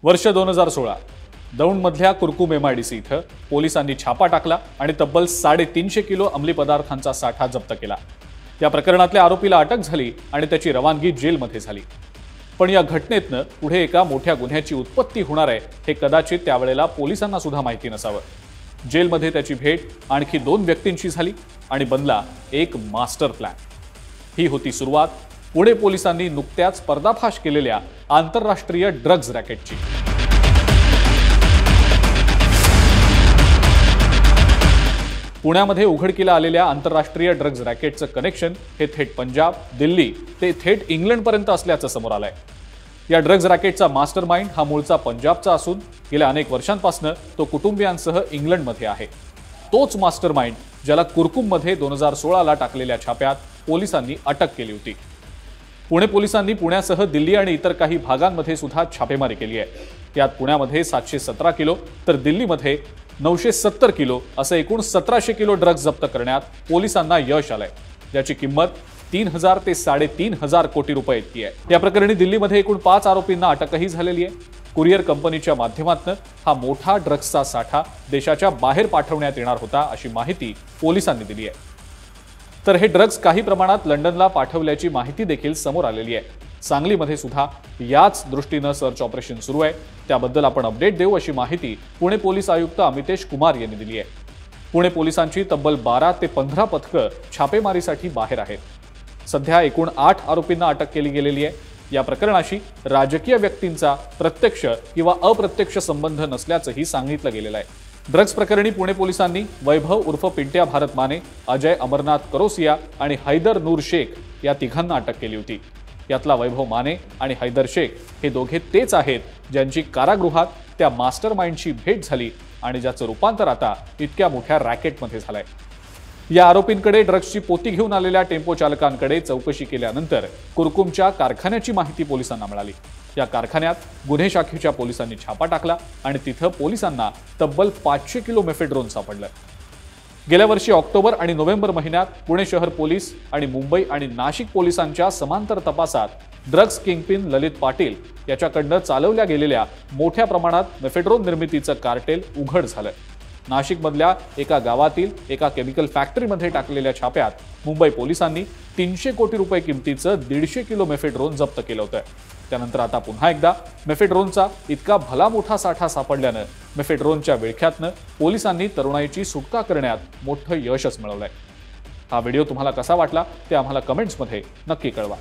वर्ष 2016 दौंडमधल्या कुरकुम MIDC इथं पोलिसांनी छापा टाकला आणि तब्बल 350 किलो अंमली पदार्थांचा साठा जप्त केला। या प्रकरणातल्या आरोपीला अटक झाली आणि त्याची रवानगी जेलमध्ये झाली। पण या घटनेतनं पुढे एका मोठ्या गुन्ह्याची उत्पत्ती होणार आहे हे कदाचित त्यावेळेला पोलिसांना सुद्धा माहिती नसावं। जेलमध्ये त्याची भेट आणखी 2 व्यक्तींशी झाली आणि बनला एक मास्टर प्लॅन। ही होती सुरुवात पुणे पोलिसांनी नुकत्याच पर्दाफाश केलेल्या आंतरराष्ट्रीय ड्रग्ज रॅकेटची। पुण्यामध्ये उघडकीला आलेल्या आंतरराष्ट्रीय ड्रग्ज रॅकेटचं कनेक्शन हे थेट पंजाब, दिल्ली ते थेट इंग्लंडपर्यंत असल्याचं समोर आलंय। या ड्रग्ज रॅकेटचा मास्टरमाइंड हा मूळचा पंजाबचा असून गेल्या अनेक वर्षांपासून तो कुटुंबियांसह इंग्लंडमध्ये आहे। तोच मास्टरमाइंड ज्याला कुरकुममध्ये 2016ला टाकलेल्या छाप्यात पोलिसांनी अटक केली होती। पुणे पोलिसांनी पुण्यासह दिल्ली आणि इतर काही भागांमध्ये सुद्धा छापेमारी केली आहे। यात पुण्यामध्ये 717 किलो तर दिल्लीमध्ये 970 किलो असे एकूण 1700 किलो ड्रग्ज जप्त करण्यात पोलिसांना यश आलंय, ज्याची किंमत 3000 ते 3500 कोटी रुपये इतकी आहे। या प्रकरणी दिल्लीमध्ये एकूण 5 आरोपींना अटकही झालेली आहे। कुरिअर कंपनीच्या माध्यमातून हा मोठा ड्रग्जचा साठा देशाच्या बाहेर पाठवण्यात येणार होता अशी माहिती पोलिसांनी दिली आहे। तर हे ड्रग्ज काही प्रमाणात लंडनला पाठवल्याची माहिती देखील समोर आलेली आहे। सांगलीमध्ये सुद्धा याच दृष्टीने सर्च ऑपरेशन सुरू आहे, त्याबद्दल आपण अपडेट देऊ अशी माहिती पुणे पोलीस आयुक्त अमितेश कुमार यांनी दिली आहे। पुणे पोलिसांची तब्बल 12 ते 15 पथकं छापेमारीसाठी बाहेर आहेत। सध्या एकूण 8 आरोपींना अटक केली गेलेली आहे। या प्रकरणाशी राजकीय व्यक्तींचा प्रत्यक्ष किंवा अप्रत्यक्ष संबंध नसल्याचंही सांगितलं गेलेलं आहे। ड्रग्ज प्रकरणी पुणे पोलिसांनी वैभव उर्फ पिंट्या भारत माने, अजय अमरनाथ करोसिया आणि हैदर नूर शेख या तिघांना अटक केली होती। यातला वैभव माने आणि हैदर शेख हे दोघे तेच आहेत ज्यांची कारागृहात त्या मास्टरमाइंडची भेट झाली आणि ज्याचं रूपांतर आता इतक्या मोठ्या रॅकेटमध्ये झालंय। या आरोपींकडे ड्रग्जची पोती घेऊन आलेल्या टेम्पो चालकांकडे चौकशी केल्यानंतर कुरकुमच्या कारखान्याची माहिती पोलिसांना मिळाली। या कारखान्यात गुन्हे शाखेच्या पोलिसांनी छापा टाकला आणि तिथं पोलिसांना तब्बल 500 किलो मेफेड्रोन सापडलं। गेल्या वर्षी ऑक्टोबर आणि नोव्हेंबर महिन्यात पुणे शहर पोलीस आणि मुंबई आणि नाशिक पोलिसांच्या समांतर तपासात ड्रग्ज किंगपिन ललित पाटील याच्याकडनं चालवल्या गेलेल्या मोठ्या प्रमाणात मेफेड्रोन निर्मितीचं कार्टेल उघड झालं। नाशिकमधल्या एका गावातील एका केमिकल फॅक्टरीमध्ये टाकलेल्या छाप्यात मुंबई पोलिसांनी 300 कोटी रुपये किमतीचं 150 किलो मेफेड्रोन जप्त केलं होतं। त्यानंतर आता पुन्हा एकदा मेफेड्रोनचा इतका भला मोठा साठा सापडल्यानं मेफेड्रोनच्या विळख्यातनं पोलिसांनी तरुणाईची सुटका करण्यात मोठं यशच मिळवलंय। हा व्हिडिओ तुम्हाला कसा वाटला ते आम्हाला कमेंट्समध्ये नक्की कळवा।